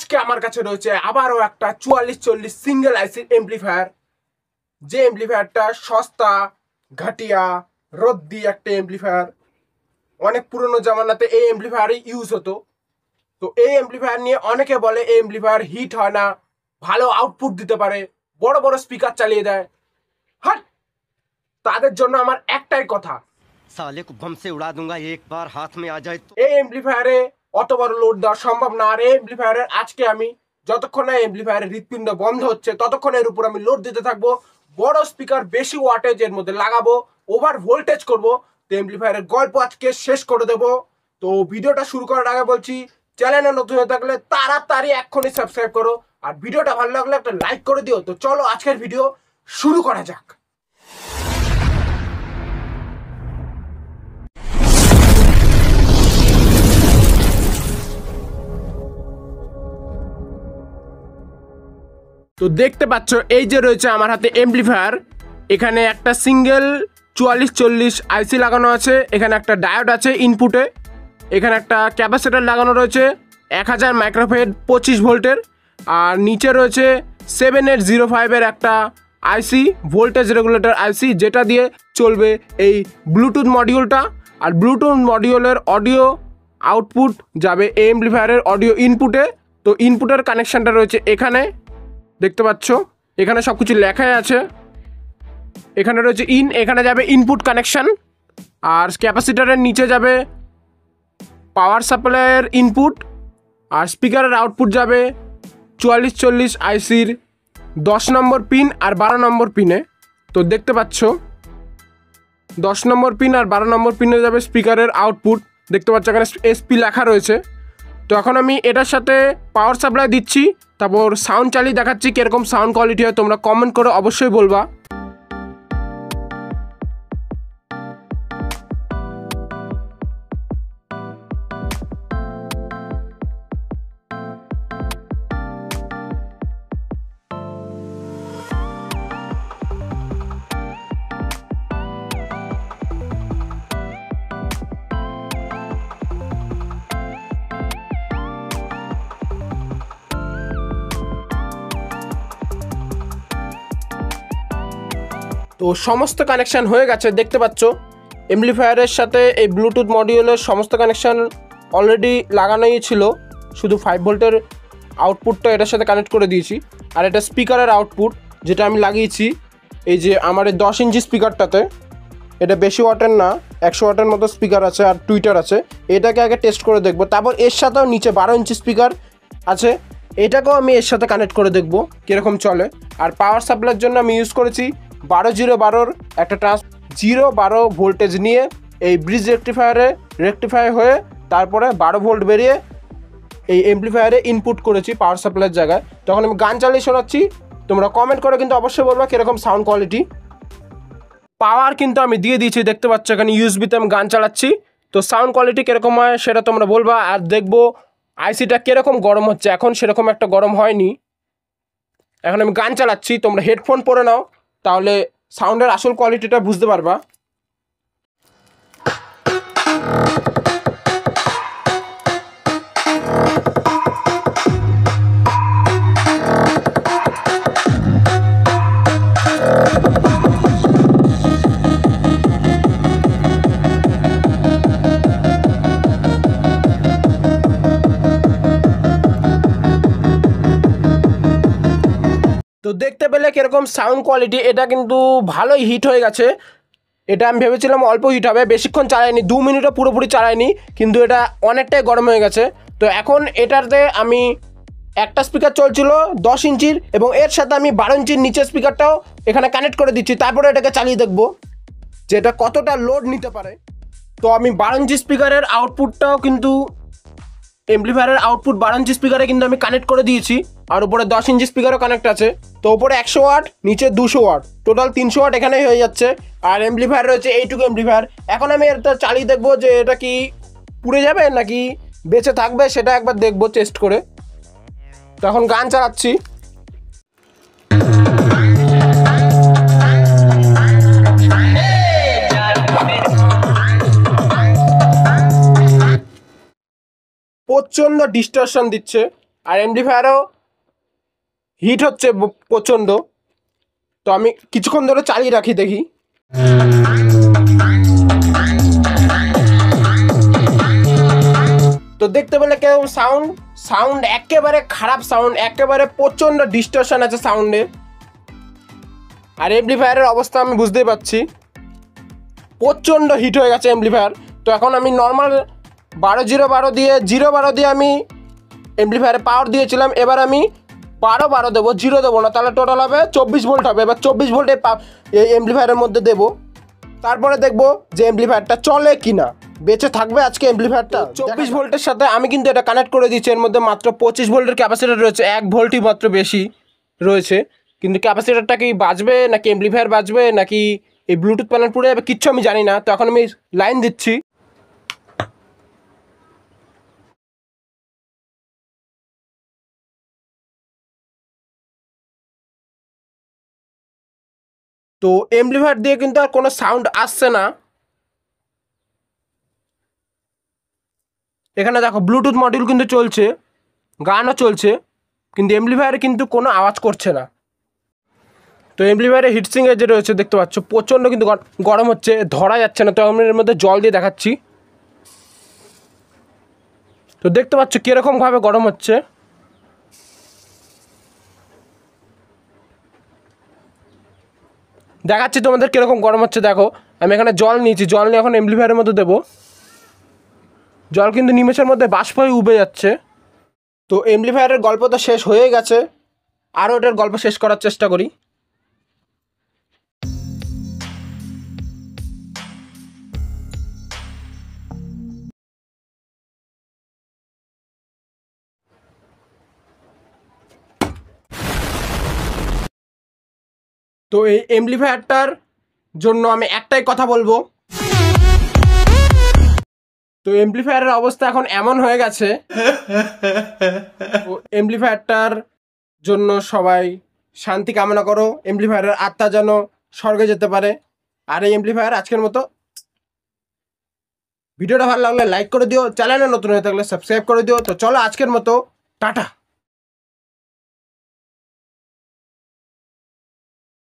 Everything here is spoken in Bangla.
আজকে আমার কাছে রয়েছে আবারও একটা 4440 সিঙ্গেল আইসি এমপ্লিফায়ার, যে এমপ্লিফায়ারটা সস্তা, ঘাটিয়া, রদ্দি একটা এমপ্লিফায়ার। অনেক পুরনো জামানাতে এই এমপ্লিফায়ারই ইউজ হতো। তো এই এমপ্লিফায়ার নিয়ে অনেকে বলে এই এমপ্লিফায়ার হিট হয় না, ভালো আউটপুট দিতে পারে, বড় বড় স্পিকার চালিয়ে দেয়। হ্যাঁ, তাদের জন্য আমার একটাই কথা, साले को बम से उड़ा दूंगा एक बार हाथ में आ जाए तो। এই এমপ্লিফায়ারে অত বড় লোড দেওয়া সম্ভব না। আর এই এমপ্লিফায়ারের আজকে আমি যতক্ষণ না এমপ্লিফায়ারের হৃৎপিণ্ড বন্ধ হচ্ছে ততক্ষণ এর উপর আমি লোড দিতে থাকবো। বড় স্পিকার, বেশি ওয়াটেজ এর মধ্যে লাগাবো, ওভার ভোল্টেজ করবো। তো এমপ্লিফায়ারের গল্প আজকে শেষ করে দেবো। তো ভিডিওটা শুরু করার আগে বলছি, চ্যানেলে নতুন হয়ে থাকলে তাড়াতাড়ি এক্ষুনি সাবস্ক্রাইব করো, আর ভিডিওটা ভালো লাগলে একটা লাইক করে দিও। তো চলো আজকের ভিডিও শুরু করা যাক। তো দেখতে পাচ্ছ এই যে রয়েছে আমার হাতে এমপ্লিফায়ার। এখানে একটা সিঙ্গেল 4440 আইসি লাগানো আছে, এখানে একটা ডায়োড আছে ইনপুটে, এখানে একটা ক্যাপাসিটর লাগানো রয়েছে 1000 মাইক্রোফেড 25 ভোল্টের, আর নিচে রয়েছে 7805 একটা আইসি, ভোল্টেজ রেগুলেটর আইসি, যেটা দিয়ে চলবে এই ব্লুটুথ মডিউলটা। আর ব্লুটুথ মডিউলের অডিও আউটপুট যাবে এই এমপ্লিফায়ারের অডিও ইনপুটে। তো ইনপুটের কানেকশানটা রয়েছে এখানে, দেখতে পাচ্ছ এখানে সব কিছু লেখাই আছে। এখানে রয়েছে এখানে যাবে ইনপুট কানেকশান, আর ক্যাপাসিটারের নিচে যাবে পাওয়ার সাপ্লাইয়ের ইনপুট, আর স্পিকারের আউটপুট যাবে 4440 আইসির 10 নম্বর পিন আর 12 নম্বর পিনে। তো দেখতে পাচ্ছ 10 নম্বর পিন আর 12 নম্বর পিনে যাবে স্পিকারের আউটপুট। দেখতে পাচ্ছ এখানে এসপি লেখা রয়েছে। তো এখন আমি এটার সাথে পাওয়ার সাপ্লাই দিচ্ছি, তারপর সাউন্ড চালিয়ে দেখাচ্ছি কীরকম সাউন্ড কোয়ালিটি হয়। তোমরা কমেন্ট করে অবশ্যই বলবা। তো সমস্ত কানেকশান হয়ে গেছে, দেখতে পাচ্ছ এমপ্লিফায়ারের সাথে এই ব্লুটুথ মডিউলের সমস্ত কানেকশান অলরেডি লাগানোই ছিল, শুধু 5 ভোল্টের আউটপুটটা এটার সাথে কানেক্ট করে দিয়েছি। আর এটা স্পিকারের আউটপুট যেটা আমি লাগিয়েছি এই যে আমার এই 10 ইঞ্চি স্পিকারটাতে। এটা বেশি ওয়াটের না, 100 ওয়াটের মতো স্পিকার আছে আর টুইটার আছে। এটাকে আগে টেস্ট করে দেখবো, তারপর এর সাথেও নিচে 12 ইঞ্চি স্পিকার আছে, এটাকেও আমি এর সাথে কানেক্ট করে দেখবো কীরকম চলে। আর পাওয়ার সাপ্লাইয়ের জন্য আমি ইউজ করেছি 12012 একটা 012 ভোল্টেজ নিয়ে এই ব্রিজ রেকটিফাই হয়ে তারপরে 12 ভোল্ট বেরিয়ে এই এমপ্লিফায়ারে ইনপুট করেছি পাওয়ার সাপ্লাইয়ের জায়গায়। তখন আমি গান চালিয়ে শোনাচ্ছি, তোমরা কমেন্ট করে কিন্তু অবশ্যই বলবা কীরকম সাউন্ড কোয়ালিটি। পাওয়ার কিন্তু আমি দিয়ে দিয়েছি, দেখতে পাচ্ছ এখানে ইউএসবিতে আমি গান চালাচ্ছি। তো সাউন্ড কোয়ালিটি কীরকম হয় সেটা তোমরা বলবা। আর দেখবো আইসিটা কীরকম গরম হচ্ছে, এখন সেরকম একটা গরম হয়নি। এখন আমি গান চালাচ্ছি, তোমরা হেডফোন পরে নাও, তাহলে সাউন্ডের আসল কোয়ালিটিটা বুঝতে পারবা। তো দেখতে পেলে কীরকম সাউন্ড কোয়ালিটি, এটা কিন্তু ভালোই হিট হয়ে গেছে। এটা আমি ভেবেছিলাম অল্প হিট হবে, বেশিক্ষণ চালাইনি, 2 মিনিটও পুরোপুরি চালাইনি, কিন্তু এটা অনেকটাই গরম হয়ে গেছে। তো এখন এটাতে আমি একটা স্পিকার চলছিল 10 ইঞ্চির, এবং এর সাথে আমি 12 ইঞ্চির নিচের স্পিকারটাও এখানে কানেক্ট করে দিচ্ছি। তারপরে এটাকে চালিয়ে দেখবো যে এটা কতটা লোড নিতে পারে। তো আমি 12 ইঞ্চি স্পিকারের আউটপুটটাও কিন্তু এমপ্লিফায়ারের আউটপুট 12 ইঞ্চি স্পিকারে কিন্তু আমি কানেক্ট করে দিয়েছি, আর উপরে 10 ইঞ্চি স্পিকারও কানেক্ট আছে। তো উপরে 100 ওয়াট, নিচে 200 ওয়াট, টোটাল 300 ওয়াট এখানেই হয়ে যাচ্ছে। আর এমপ্লিফায়ার রয়েছে এইটুকু এমপ্লিফায়ার। এখন আমি এটা চালিয়ে দেখবো যে এটা কি পুড়ে যাবে নাকি বেঁচে থাকবে, সেটা একবার দেখবো টেস্ট করে। তো এখন গান চালাচ্ছি। প্রচণ্ড ডিস্টরশন দিচ্ছে, আর এমপ্লিফায়ারও হিট হচ্ছে প্রচণ্ড। তো আমি কিছুক্ষণ ধরে চালিয়ে রাখি দেখি। তো দেখতে পেলে কেমন সাউন্ড একেবারে খারাপ সাউন্ড, একেবারে প্রচণ্ড ডিস্টরশন আছে সাউন্ডে। আর এমপ্লিফায়ারের অবস্থা আমি বুঝতেই পারছি, প্রচণ্ড হিট হয়ে গেছে এমপ্লিফায়ার। তো এখন আমি নর্মাল 12-0-12 দিয়ে আমি এমপ্লিফায়ারে পাওয়ার দিয়েছিলাম। এবার আমি 12-12 দেবো, 0 দেবো না, তাহলে টোটাল হবে 24 ভোল্ট হবে। এবার 24 ভোল্টে এই এমপ্লিফায়ারের মধ্যে দেবো, তারপরে দেখবো যে এমপ্লিফায়ারটা চলে কি না, বেঁচে থাকবে আজকে এমপ্লিফায়ারটা। 24 ভোল্টের সাথে আমি কিন্তু এটা কানেক্ট করে দিচ্ছি। এর মধ্যে মাত্র 25 ভোল্টের ক্যাপাসিটার রয়েছে, 1 ভোল্টই মাত্র বেশি রয়েছে। কিন্তু ক্যাপাসিটারটা কি বাজবে নাকি এমপ্লিফায়ার বাজবে নাকি এই ব্লুটুথ প্যানেল পুড়ে যাবে কিচ্ছু আমি জানি না। তো এখন আমি লাইন দিচ্ছি। তো এমপ্লিফায়ার দিয়ে কিন্তু আর কোনো সাউন্ড আসছে না। এখানে দেখো ব্লুটুথ মডিউল কিন্তু চলছে, গানও চলছে, কিন্তু এমপ্লিফায়ারে কিন্তু কোনো আওয়াজ করছে না। তো এমপ্লিফায়ারে হিটসিংয়ে যে রয়েছে দেখতে পাচ্ছ প্রচণ্ড কিন্তু গরম হচ্ছে, ধরা যাচ্ছে না। তো আমি এর মধ্যে জল দিয়ে দেখাচ্ছি। তো দেখতে পাচ্ছ কীরকমভাবে গরম হচ্ছে। দেখাচ্ছি তোমাদের কীরকম গরম হচ্ছে। দেখো আমি এখানে জল নিয়েছি, জল নিয়ে এখন এমপ্লিফায়ারের মধ্যে দেবো। জল কিন্তু নিমেষের মধ্যে বাষ্প হয়ে উবে যাচ্ছে। তো এমপ্লিফায়ারের গল্প তো শেষ হয়ে গেছে, আরও এটার গল্প শেষ করার চেষ্টা করি। তো এই এমপ্লিফায়ারটার জন্য আমি একটাই কথা বলবো, তো এমপ্লিফায়ারের অবস্থা এখন এমন হয়ে গেছে। তো এমপ্লিফায়ারটার জন্য সবাই শান্তি কামনা করো, এমপ্লিফায়ারের আত্মা যেন স্বর্গে যেতে পারে। আর এই এমপ্লিফায়ার আজকের মতো। ভিডিওটা ভালো লাগলে লাইক করে দিও, চ্যানেলে নতুন হয়ে থাকলে সাবস্ক্রাইব করে দিও। তো চলো আজকের মতো টাটা।